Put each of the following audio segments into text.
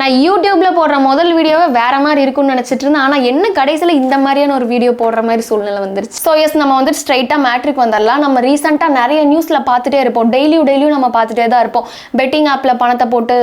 நான் யூடியூப்ல போடுற முதல் வீடியோவை வேற மாதிரி இருக்கும்னு நினைச்சிட்டு இருந்தேன். ஆனா என்ன கடைசியில இந்த மாதிரியான ஒரு வீடியோ போடுற மாதிரி சூழ்நிலை வந்துருச்சு. ஸோ எஸ், நம்ம வந்துட்டு ஸ்ட்ரைட்டா மேட்ரிக் வந்துடலாம். நம்ம ரீசெண்டா நிறைய நியூஸ்ல பார்த்துட்டே இருப்போம், டெய்லியும் நம்ம பார்த்துட்டே தான் இருப்போம். பெட்டிங் ஆப்ல பணத்தை போட்டு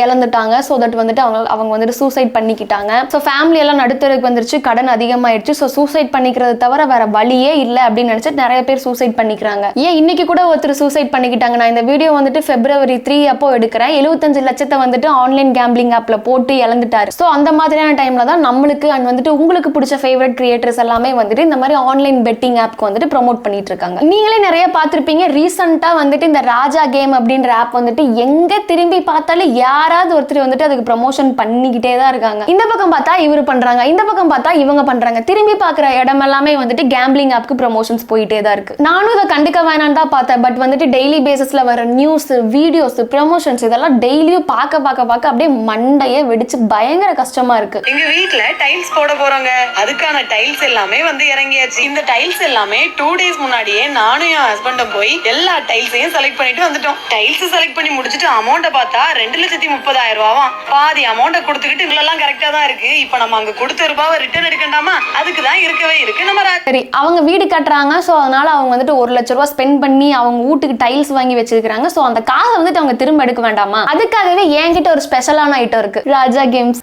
இழந்துட்டாங்க. ஸோ தட் வந்துட்டு அவங்க வந்துட்டு சூசைட் பண்ணிக்கிட்டாங்க. ஸோ ஃபேமிலி எல்லாம் நடுத்தருக்கு வந்துருச்சு, கடன் அதிகமாயிடுச்சு. ஸோ சூசைட் பண்ணிக்கிறது தவிர வேற வழியே இல்லை அப்படின்னு நினைச்சிட்டு நிறைய பேர் சூசைட் பண்ணிக்கிறாங்க. ஏன் இன்னைக்கு கூட ஒருத்தர் சூசைட் பண்ணிக்கிட்டாங்க. நான் இந்த வீடியோ வந்துட்டு February 3 அப்போ எடுக்கிறேன். 75 லட்சத்தை வந்துட்டு ஆன்லைன் கேம்பிளிங் ஆப்ல போட்டு இழந்துட்டாரு. ஸோ அந்த மாதிரியான டைம்ல தான் நம்மளுக்கு அண்ட் வந்துட்டு உங்களுக்கு பிடிச்ச ஃபேவரட் கிரியேட்டர்ஸ் எல்லாமே வந்துட்டு இந்த மாதிரி ஆன்லைன் பெட்டிங் ஆப்க்கு வந்துட்டு ப்ரொமோட் பண்ணிட்டு இருக்காங்க. நீங்களே நிறைய பார்த்திருப்பீங்க. ரீசெண்டா வந்துட்டு இந்த ராஜா கேம் அப்படின்ற ஆப் வந்துட்டு எங்க திரும்பி பார்த்தாலும் யாராவது ஒருத்தர் வந்துட்டு அதுக்கு ப்ரமோஷன் பண்ணிக்கிட்டே தான் இருக்காங்க. இந்த பக்கம் பார்த்தா இவரு பண்றாங்க, இந்த பக்கம் பார்த்தா இவங்க பண்றாங்க. திரும்பி பார்க்குற இடம் எல்லாமே வந்துட்டு கேம்பிளிங் ஆப்க்கு ப்ரமோஷன்ஸ் போயிட்டே தான் இருக்கு. நானும் இதை கண்டுக்க வேணாம் தான் பார்த்தேன். பட் வந்துட்டு டெய்லி பேசிஸ்ல வர நியூஸ், வீடியோஸ், ப்ரமோஷன்ஸ் இதெல்லாம் டெய்லியும் பார்க்க அப்படியே மண்டையே வெடிச்சு பயங்கர கஷ்டமா இருக்கு. எங்க வீட்ல டைல்ஸ் போட போறாங்க. அதுக்கான டைல்ஸ் எல்லாமே வந்து இறங்கியாச்சு. இந்த டைல்ஸ் எல்லாமே 2 days முன்னாடியே நானும் என் ஹஸ்பண்டும் போய் எல்லா டைல்ஸையும் செலக்ட் பண்ணிட்டு வந்துட்டோம். டைல்ஸ் செலக்ட் பண்ணி முடிச்சுட்டு அமௌண்ட்டை பார்த்தா 2,30,000 ரூபாவாம். பாதி அமௌண்ட்டை கொடுத்துக்கிட்டு இவ்வளவு கரெக்டா தான் இருக்கு. இப்ப நம்ம அங்க கொடுத்த ரூபாவை ரிட்டர்ன் எடுக்கண்டாமா? அதுக்கு தான் இருக்கவே இருக்கு நம்ம. சரி, அவங்க வீடு கட்டுறாங்க. ஸோ அதனால அவங்க வந்துட்டு 1 லட்ச ரூபா ஸ்பெண்ட் பண்ணி அவங்க வீட்டுக்கு டைல்ஸ் வாங்கி வச்சிருக்காங்க. ஸோ அந்த காசை வந்துட்டு அவங்க திரும்ப எடுக்க வேண்டாமா? அதுக்காகவே என்கிட்ட ஒரு ஸ்பெஷலான ஐட்டம் இருக்கு, ராஜா கேம்ஸ்.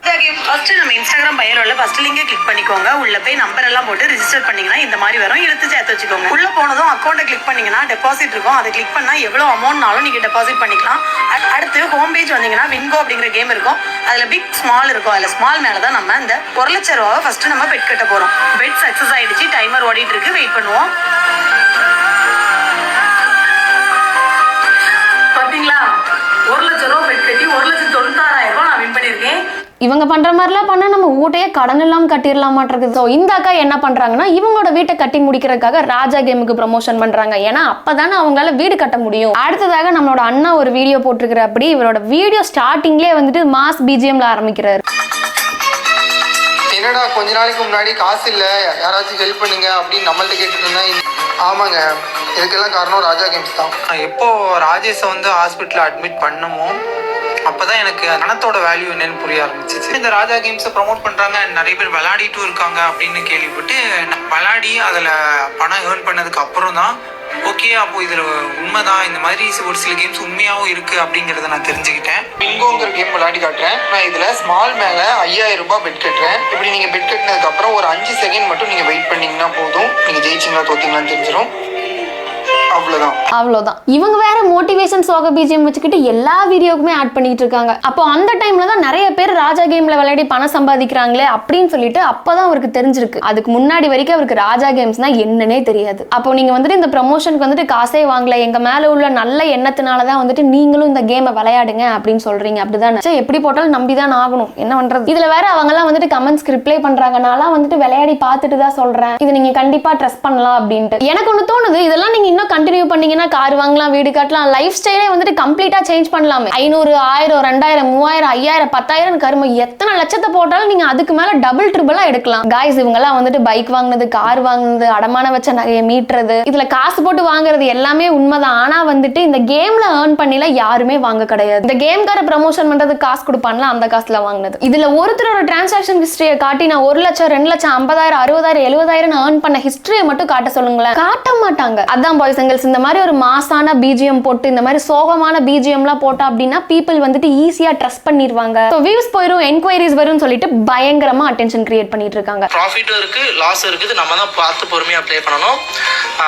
ஃபர்ஸ்ட் நம்ம இன்ஸ்டாகிராம் பயோல ஃபர்ஸ்ட் லிங்கை கிளிக் பண்ணிக்கோங்க. உள்ள போய் நம்பர் எல்லாம் போட்டு ரெஜிஸ்டர் பண்ணீங்கன்னா இந்த மாதிரி வரும். எடுத்து சேர்த்து வச்சுக்கோங்க. உள்ள போனதும் அக்கௌண்ட்டை கிளிக் பண்ணீங்கன்னா டெபாசிட் இருக்கும். அதை கிளிக் பண்ணா எவ்வளவு அமௌண்ட்னாலும் நீங்க டெபாசிட் பண்ணிக்கலாம். அடுத்து ஹோம் பேஜ் வந்தீங்கன்னா வின்கோ அப்படிங்கிற கேம் இருக்கும். அதுல பிக் ஸ்மால் இருக்கும். அதுல ஸ்மால் மேலதான் நம்ம இந்த 1 லட்ச ரூபாவை ஃபர்ஸ்ட் நம்ம பெட் கட்ட போறோம். பெட் சக்சஸ் ஆயிடுச்சு. டைமர் ஓடிட்டு இருக்கு. வெயிட் பண்ணுவோம். பாத்தீங்களா, 1 லட்ச ரூபா பெட் கட்டி 1,96,000 ரூபாய் நான் வின் பண்ணிருக்கேன். இவங்க பண்ற மாதிரிலாம் பண்ணா நம்ம வீட்டையே கடன் இல்லாம கட்டிடலாமாட்டிருக்கு. ஸோ இந்த அக்கா என்ன பண்றாங்கன்னா, இவங்களோட வீட்டை கட்டி முடிக்கிறதுக்காக ராஜா கேமுக்கு ப்ரமோஷன் பண்றாங்க. ஏன்னா அப்பதானே அவங்களால வீடு கட்ட முடியும். அடுத்ததாக நம்மளோட அண்ணா ஒரு வீடியோ போட்டிருக்கிற. அப்படி இவரோட வீடியோ ஸ்டார்டிங்லேயே வந்துட்டு மாஸ் பிஜிஎம்ல ஆரம்பிக்கிறாரு. என்னடா கொஞ்ச நாளைக்கு முன்னாடி காசு இல்லை, யாராச்சும் ஹெல்ப் பண்ணுங்க அப்படின்னு நம்மள்ட்ட கேட்டுட்டு இருந்தேன். ஆமாங்க, இதுக்கெல்லாம் காரணம் ராஜா கேம்ஸ் தான். எப்போ ராஜேஷை வந்து ஹாஸ்பிட்டலில் அட்மிட் பண்ணுமோ அப்போதான் எனக்கு பணத்தோட வேல்யூ என்னன்னு புரிய ஆரம்பிச்சிச்சு. இந்த ராஜா கேம்ஸை ப்ரமோட் பண்ணுறாங்க, நிறைய பேர் விளையாடிட்டும் இருக்காங்க அப்படின்னு கேள்விப்பட்டு விளையாடி அதில் பணம் ஏர்ன் பண்ணதுக்கு அப்புறம் தான் ஓகே, அப்போ இதில் உண்மைதான், இந்த மாதிரி ஒரு சில கேம்ஸ் உண்மையாகவும் இருக்குது அப்படிங்கிறத நான் தெரிஞ்சுக்கிட்டேன். பிங்கோங்கிற கேம் விளையாடி காட்டுறேன். நான் இதில் ஸ்மால் மேலே 5,000 ரூபாய் பெட் கட்டுறேன். இப்படி நீங்கள் பெட் கட்டினதுக்கப்புறம் ஒரு 5 செகண்ட் மட்டும் நீங்கள் வெயிட் பண்ணிங்கன்னா போதும். நீங்கள் ஜெயிச்சிங்களா தோத்திங்களான்னு தெரிஞ்சிடும். அவ்வளவுதான். இவங்க வேற மோட்டிவேஷன் சோக பிஜிஎம் வச்சுக்கிட்டு எல்லா வீடியோக்குமே ஆட் பண்ணிட்டு இருக்காங்க. அப்போ அந்த டைம்ல தான் நிறைய பேர் ராஜா கேம்ல விளையாடி பணம் சம்பாதிக்கிறாங்களே அப்படின்னு சொல்லிட்டு அப்பதான் அவருக்கு தெரிஞ்சிருக்கு. அதுக்கு முன்னாடி வரைக்கும் அவருக்கு ராஜா கேம்ஸ்னா என்னன்னே தெரியாது. அப்போ நீங்க வந்துட்டு இந்த ப்ரமோஷனுக்கு வந்துட்டு காசே வாங்கல, எங்க மேல உள்ள நல்ல எண்ணத்தினாலதான் வந்துட்டு நீங்களும் இந்த கேமை விளையாடுங்க அப்படின்னு சொல்றீங்க. அப்படிதான் எப்படி போட்டாலும் நம்பிதான் ஆகணும். என்ன பண்றது? இதுல வேற அவங்க எல்லாம் வந்துட்டு கமெண்ட்ஸ் ரிப்ளை பண்றாங்க. நான் வந்துட்டு விளையாடி பார்த்துட்டு தான் சொல்றேன், இது நீங்க கண்டிப்பா ட்ரஸ்ட் பண்ணலாம் அப்படின்ட்டு. எனக்கு ஒண்ணு தோணுது, இதெல்லாம் நீங்க இன்னும் கண்டினியூ பண்ணீங்கன்னா கார் வாங்கலாம், வீடு கட்டலாம், லைஃப் ஸ்டைலே வந்துட்டு கம்ப்ளீட்டா சேஞ்ச் பண்ணலாம். 500, 1000, 2000, 3000, 5000, 10,000 கரும எத்தனை லட்சத்தை போட்டாலும் நீங்க அதுக்கு மேல டபுள் ட்ரிபிளா எடுக்கலாம். காய்ஸ், இவங்க எல்லாம் வந்துட்டு பைக் வாங்குனது, கார் வாங்குனது, அடமான வச்ச நகையை மீட்டுறது, இதுல காசு போட்டு வாங்குறது எல்லாமே உண்மைதான். ஆனா வந்துட்டு இந்த கேம்ல ஏர்ன் பண்ணில யாருமே வாங்க கிடையாது. இந்த கேம்கார ப்ரமோஷன் பண்றதுக்கு காசு கொடுப்பான்ல, அந்த காசுல வாங்கினது. இதுல ஒருத்தரோட டிரான்சாக்ஷன் ஹிஸ்டரியை காட்டி நான் 1 லட்சம், 2 லட்சம், 50,000, 60,000, 70,000 ஏர்ன் பண்ண ஹிஸ்டரியை மட்டும் காட்ட சொல்லுங்களேன். காட்ட மாட்டாங்க. அதான் பாய்ஸ் அண்ட் கேர்ள்ஸ், இந்த மாதிரி ஒரு மாசான பிஜிஎம் போட்டு இந்த மாதிரி சோகமான பிஜிஎம்லாம் போட்டா அப்படின்னா பீப்பிள் வந்துட்டு ஈஸியா ட்ரஸ்ட் பண்ணிடுவாங்க. ஸோ வியூஸ் போயிடும், என்கொயரிஸ் வரும்னு சொல்லிட்டு பயங்கரமா அட்டென்ஷன் கிரியேட் பண்ணிட்டு இருக்காங்க. ப்ராஃபிட்டும் இருக்கு, லாஸ் இருக்குது. நம்ம தான் பார்த்து பொறுமையா ப்ளே பண்ணணும்.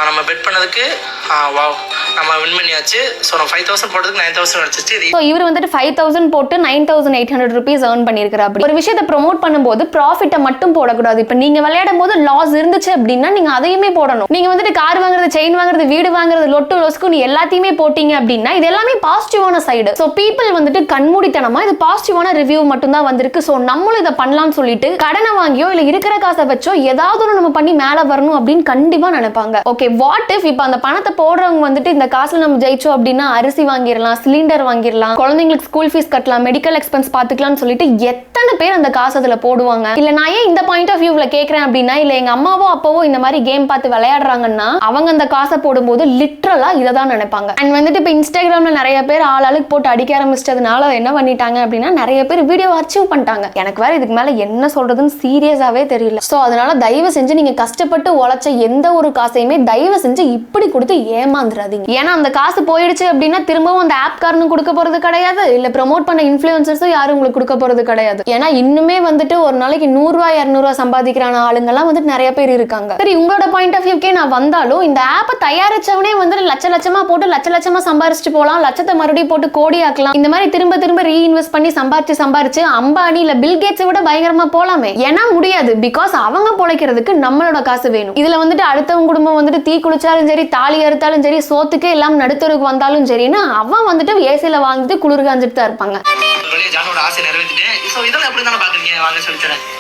நம்ம பெட் பண்ணதுக்கு வாவ், நம்ம வின் பண்ணியாச்சு. ஸோ நம்ம 5,000 போட்டதுக்கு 9,000 கிடைச்சிச்சு. ஸோ இவர் வந்துட்டு 5,000 போட்டு 9,800 rupees ஏர்ன் பண்ணியிருக்கிறார். ஒரு விஷயத்தை ப்ரொமோட் பண்ணும்போது ப்ராஃபிட்டை மட்டும் போடக்கூடாது. இப்போ நீங்க விளையாடும் போது லாஸ் இருந்துச்சு அப்படின்னா நீங்க அதையுமே போடணும். நீங்க வந்துட்டு கார் வாங்குறது, செயின் வாங்குறது, வீடு வாங்குறது, லொட்டு லொஸ்க்கு எல்லாத்தையுமே போட்டீங்க அப்படின்னா இது எல்லாமே பாசிட்டிவான சைடு. ஸோ பீப்பிள் வந்துட்டு கண்மூடித்தனமா இது பாசிட்டிவான ரிவ்யூ மட்டும் மட்டும்தான் வந்திருக்கு. ஸோ நம்மளும் இதை பண்ணலாம்னு சொல்லிட்டு கடனை வாங்கியோ இல்ல இருக்கிற காசை வச்சோ ஏதாவது ஒன்று நம்ம பண்ணி மேல வரணும் அப்படின்னு கண்டிப்பா நினைப்பாங்க. ஓகே, வாட் இஃப் இப்ப அந்த பணத்தை போடுறவங்க வந்துட்டு இந்த காசுல நம்ம ஜெயிச்சோம் அப்படின்னா அரிசி வாங்கிடலாம், சிலிண்டர் வாங்கிடலாம், குழந்தைங்களுக்கு ஸ்கூல் ஃபீஸ் கட்டலாம், மெடிக்கல் எக்ஸ்பென்ஸ் பாத்துக்கலாம்னு சொல்லிட்டு எத்தனை பேர் அந்த காசு அதுல போடுவாங்க. இல்ல நான் ஏன் இந்த பாயிண்ட் ஆஃப் வியூல கேட்கறேன் அப்படின்னா, இல்ல எங்க அம்மாவோ அப்பாவோ இந்த மாதிரி கேம் பார்த்து விளையாடுறாங்கன்னா அவங்க அந்த காசை போடும்போது லிட்டரலா இதை தான் நினைப்பாங்க. அண்ட் வந்துட்டு இப்போ இன்ஸ்டாகிராம்ல நிறைய பேர் ஆளுக்கு போட்டு அடிக்க ஆரம்பிச்சதுனால என்ன பண்ணிட்டாங்க அப்படின்னா நிறைய பேர் வீடியோ அச்சீவ் பண்ணிட்டாங்க. எனக்கு வேற இதுக்கு மேல என்ன சொல்றதுன்னு சீரியஸாவே தெரியல. ஸோ அதனால தயவு செஞ்சு நீங்க கஷ்டப்பட்டு உழைச்ச எந்த ஒரு காசையுமே தயவு செஞ்சு இப்படி கொடுத்து ஏமாந்துடாதீங்க. ஏன்னா அந்த காசு போயிடுச்சு அப்படின்னா திரும்பவும் அந்த ஆப் காரனும் கொடுக்க போறது கிடையாது, இல்ல ப்ரோமோட் பண்ண இன்ஃப்ளூயன்சர்ஸும் யாரும் உங்களுக்கு கொடுக்க போறது கிடையாது. ஏன்னா இன்னுமே வந்துட்டு ஒரு நாளைக்கு 100 ரூபாய் 200 ரூபாய் சம்பாதிக்கிறான ஆளுங்கெல்லாம் வந்துட்டு நிறைய பேர் இருக்காங்க. சரி, உங்களோட பாயிண்ட் ஆஃப் வியூக்கே நான் வந்தாலும் இந்த ஆப்பை தயாரிச்சவனே வந்துட்டு லட்சமா போட்டு லட்சமா சம்பாரிச்சுட்டு போலாம், லட்சத்தை மறுபடியும் போட்டு கோடி ஆக்கலாம். இந்த மாதிரி திரும்ப ரீஇன்வெஸ்ட் பண்ணி சம்பாரிச்சு அம்பானி இல்ல பில் கேட்ஸை விட பயங்கரமா போலாமே. ஏன்னா முடியாது, பிகாஸ் அவங்க பொழைக்கிறதுக்கு நம்மளோட காசு வேணும். இதுல வந்துட்டு அடுத்தவங்க குடும்பம் வந்துட்டு தீ குளிச்சாலும் சரி, தாலி அறுத்தாலும் சரி, சோத்துக்கே எல்லாம் நடுத்தருக்கு வந்தாலும் சரின்னு அவன் வந்துட்டு ஏசில வாங்கிட்டு குளிர் காஞ்சிட்டு தான் இருப்பாங்க.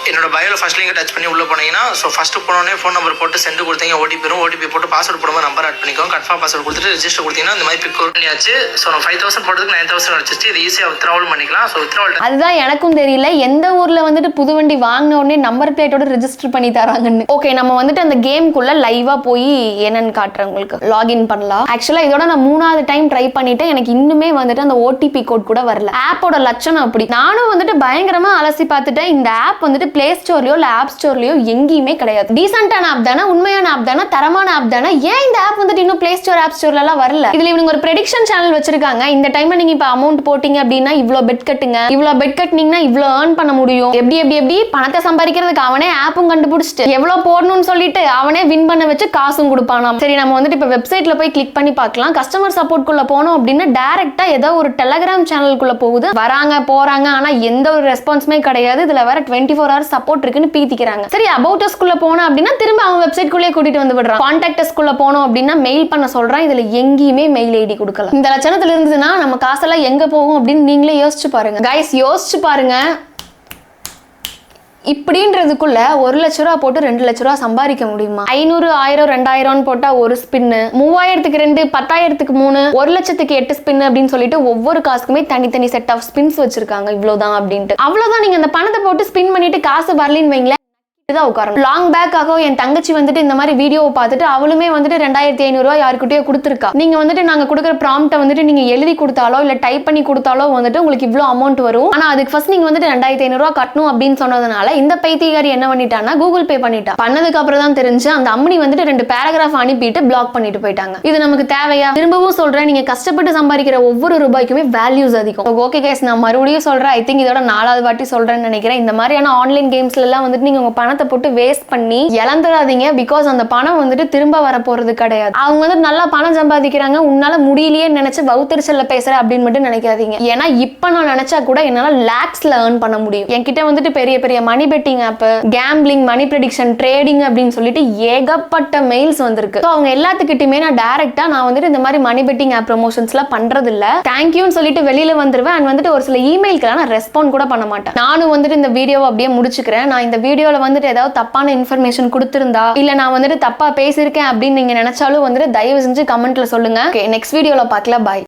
என்னோட பயோல ஃபர்ஸ்ட் லிங்க் டச் பண்ணி உள்ள போனீங்கன்னா ஃபர்ஸ்ட் போனோடனே ஃபோன் நம்பர் போட்டு சென்ட் கொடுத்தீங்க, ஓடிபி வரும். ஓடிபி போட்டு பாஸ்வேர்ட் போடும்போது நம்பர் ஆட் பண்ணிக்கோங்க. கன்ஃபார்ம் பாஸ்வேர்ட் கொடுத்துட்டு ரெஜிஸ்டர் கொடுத்தீங்கன்னா இந்த மாதிரி பிக் பண்ணியாச்சு. ஸோ நான் 5000 போட்டதுக்கு 9000 அடிச்சிச்சு. இது ஈஸியாக வித்ட்ராவல் பண்ணிக்கலாம். ஸோ வித்ட்ராவல் அதுதான் எனக்கும் தெரியல எந்த ஊர்ல வந்துட்டு புது வண்டி வாங்கின உடனே நம்பர் பிளேட்டோட ரெஜிஸ்டர் பண்ணி தராங்கன்னு. ஓகே, நம்ம வந்துட்டு அந்த கேம்குள்ள லைவா போய் என்னன்னு காட்டுறேன் உங்களுக்கு. லாகின் பண்ணலாம். ஆக்சுவலா இதோட நான் 3வது டைம் ட்ரை பண்ணிட்டேன். எனக்கு இன்னுமே வந்துட்டு அந்த ஓடிபி கோட் கூட வரல. ஆப்போட லட்சணம் அப்படி. நானும் வந்துட்டு பயங்கரமா அலசி பார்த்துட்டேன். இந்த ஆப் வந்துட்டு பிளே ஸ்டோர்லயோ இல்ல ஆப் ஸ்டோர்லயோ எங்கேயுமே கிடையாது. டீசென்டான ஆப் தானே, உண்மையான ஆப் தானே, தரமான ஆப் தானே, ஏன் இந்த ஆப் வந்துட்டு இன்னும் பிளே ஸ்டோர் ஆப் ஸ்டோர்ல எல்லாம் வரல? இதுல இவங்க ஒரு ப்ரெடிக்ஷன் சேனல் வச்சிருக்காங்க. இந்த டைம்ல நீங்க இப்ப அமௌண்ட் போட்டீங்க அப்படின்னா இவ்ளோ பெட் கட்டுங்க, இவ்ளோ பெட் கட்டினீங்கன்னா இவ்ளோ ஏர்ன் பண்ண முடியும், எப்படி பணத்தை சம்பாதிக்கிறதுக்கு அவனே ஆப்பும் கண்டுபிடிச்சிட்டு எவ்வளவு போடணும்னு சொல்லிட்டு அவனே வின் பண்ண வச்சு காசும் கொடுப்பானாம். சரி, நம்ம வந்துட்டு இப்ப வெப்சைட்ல போய் கிளிக் பண்ணி பார்க்கலாம். கஸ்டமர் சப்போர்ட் குள்ள போனோம் அப்படின்னா டைரக்டா ஏதோ ஒரு டெலகிராம் சேனலுக்குள்ள போகுது. வராங்க போறாங்க, ஆனா எந்த ஒரு ரெஸ்பான்ஸுமே கிடையாது. இதுல வேற 24 hours சப்போர்ட் இருக்குன்னு பீத்திக்கிறாங்க. சரி, அபவுட் அஸ் குள்ள போனோம் அப்படின்னா திரும்ப அவன் வெப்சைட் குள்ளே கூட்டிட்டு வந்து விடுறான். கான்டாக்ட் அஸ் குள்ள போனோம் அப்படின்னா மெயில் பண்ண சொல்றான். இதுல எங்கேயுமே மெயில் ஐடி கொடுக்கல. இந்த லட்சணத்துல இருந்ததுன்னா நம்ம காசெல்லாம் எங்க போகும் அப்படின்னு நீங்களே யோசிச்சு பாருங்க. கைஸ், யோசிச்சு பாருங்க. இப்படின்றதுக்குள்ள 1 லட்ச ரூபா போட்டு 2 லட்ச ரூபா சம்பாதிக்க முடியுமா? 500 1000 2000 போட்டா ஒரு ஸ்பின்னு, 3000க்கு 2, 10,000க்கு 3, 1 லட்சத்துக்கு 8 ஸ்பின் அப்படின்னு சொல்லிட்டு ஒவ்வொரு காசுக்குமே தனித்தனி செட் ஆஃப் ஸ்பின்ஸ் வச்சிருக்காங்க. இவ்வளவுதான் அப்படின்ட்டு. அவ்வளவுதான். நீங்க அந்த பணத்தை போட்டு ஸ்பின் பண்ணிட்டு காசு வரலின்னு வைங்களேன், லாங் பேக் ஆகும். என் தங்கச்சி வந்துட்டு இந்த மாதிரி வீடியோவை பார்த்துட்டு அவளுமே வந்துட்டு 2500 ரூபாய் யாருக்கிட்டயோ கொடுத்துருக்கா. நீங்க வந்துட்டு நாங்க கொடுக்குற ப்ராம்ப்டை வந்துட்டு நீங்க எழுதி கொடுத்தாலோ இல்ல டைப் பண்ணி கொடுத்தாலோ வந்துட்டு உங்களுக்கு இவ்வளவு அமௌண்ட் வரும். ஆனா அதுக்கு ஃபர்ஸ்ட் நீங்க வந்துட்டு 2500 ரூபாய் கட்டணும் அப்படின்னு சொன்னதுனால இந்த பைத்தியக்காரி என்ன பண்ணிட்டான்னா கூகுள் பே பண்ணிட்டா. பண்ணதுக்கு அப்புறம் தான் தெரிஞ்சு அந்த அம்மனி வந்துட்டு 2 பேராகிராஃப் அனுப்பிட்டு பிளாக் பண்ணிட்டு போயிட்டாங்க. இது நமக்கு தேவையா? திரும்பவும் சொல்றேன், நீங்க கஷ்டப்பட்டு சம்பாதிக்கிற ஒவ்வொரு ரூபாய்க்குமே வேல்யூஸ் அதிகம். ஓகே கேஸ், நான் மறுபடியும் சொல்றேன். ஐ திங்க் இதோட 4வது வாட்டி சொல்றேன்னு நினைக்கிறேன். இந்த மாதிரியான ஆன்லைன் கேம்ஸ்ல எல்லாம் வந்துட்டு நீங்க உங்க பணத்தை போட்டு வேஸ்ட் பண்ணி இழந்துடாதீங்க. பிகாஸ் அந்த பணம் வந்துட்டு திரும்ப வர போறது கிடையாது. அவங்க வந்து நல்லா பணம் சம்பாதிக்கிறாங்க, உன்னால முடியலையே நினைச்சு வவுத்தரிச்சல்ல பேசுற அப்படின்னு மட்டும் நினைக்காதீங்க. ஏன்னா இப்ப நான் நினைச்சா கூட என்னால லாக்ஸ்ல ஏர்ன் பண்ண முடியும். என்கிட்ட வந்துட்டு பெரிய மணி பெட்டிங் ஆப், கேம்பிளிங், மணி ப்ரெடிக்ஷன், ட்ரேடிங் அப்படின்னு சொல்லிட்டு ஏகப்பட்ட மெயில்ஸ் வந்திருக்கு. அவங்க எல்லாத்துக்கிட்டுமே நான் டைரக்டா நான் வந்துட்டு இந்த மாதிரி மணி பெட்டிங் ஆப் ப்ரமோஷன்ஸ்லாம் பண்றது இல்ல. தேங்க்யூன்னு சொல்லிட்டு வெளியில வந்துருவேன். அண்ட் வந்துட்டு ஒரு சில இமெயில்க்கெல்லாம் நான் ரெஸ்பாண்ட் கூட பண்ண மாட்டேன். நானும் வந்துட்டு இந்த வீடியோவை அப்படியே முடிச்சுக்கிறேன். நான் இந்த வீடியோல வந்துட்டு ஏதாவது தப்பான இன்ஃபர்மேஷன் கொடுத்திருந்தா இல்ல நான் வந்துட்டு தப்பா பேசியிருக்கேன் அப்படின்னு நீங்க நினைச்சாலும் வந்துட்டு தயவு செஞ்சு கமெண்ட்ல சொல்லுங்க. நெக்ஸ்ட் வீடியோல பார்க்கலாம். பாய்.